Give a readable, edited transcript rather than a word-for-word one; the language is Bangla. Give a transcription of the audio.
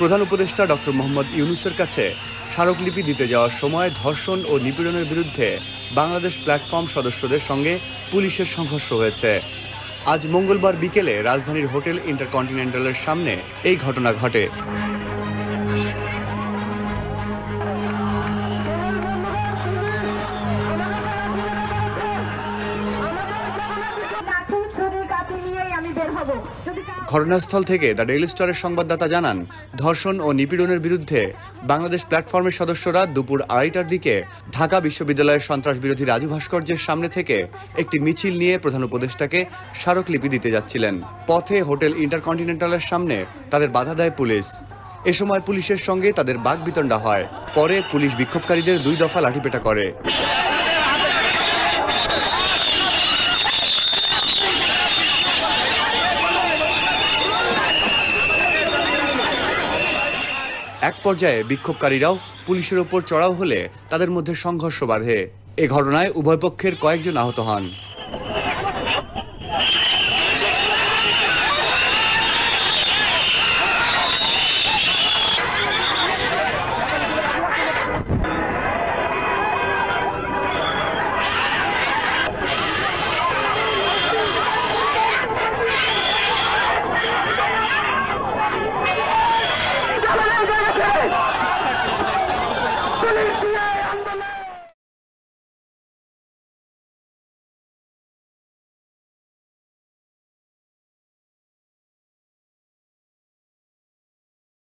প্রধান উপদেষ্টা ডক্টর মোহাম্মদ ইউনূসের কাছে স্মারকলিপি দিতে যাওয়ার সময় ধর্ষণ ও নিপীড়নের বিরুদ্ধে বাংলাদেশ প্ল্যাটফর্ম সদস্যদের সঙ্গে পুলিশের সংঘর্ষ হয়েছে। আজ মঙ্গলবার বিকেলে রাজধানীর হোটেল ইন্টারকন্টিনেন্টালের সামনে এই ঘটনা ঘটে। ঘটনাস্থল থেকে দ্য ডেইলি স্টারের সংবাদদাতা জানান, ধর্ষণ ও নিপীড়নের বিরুদ্ধে বাংলাদেশ প্ল্যাটফর্মের সদস্যরা দুপুর 2:30টার দিকে ঢাকা বিশ্ববিদ্যালয়ের সন্ত্রাস বিরোধী রাজু ভাস্কর্যের সামনে থেকে একটি মিছিল নিয়ে প্রধান উপদেষ্টাকে স্মারকলিপি দিতে যাচ্ছিলেন। পথে হোটেল ইন্টারকন্টিনেন্টালের সামনে তাদের বাধা দেয় পুলিশ। এ সময় পুলিশের সঙ্গে তাদের বাকবিতণ্ডা হয়। পরে পুলিশ বিক্ষোভকারীদের 2 দফা লাঠিপেটা করে। এক পর্যায়ে বিক্ষোভকারীরাও পুলিশের ওপর চড়াও হলে তাদের মধ্যে সংঘর্ষ বাধে। এ ঘটনায় উভয় পক্ষের কয়েকজন আহত হন।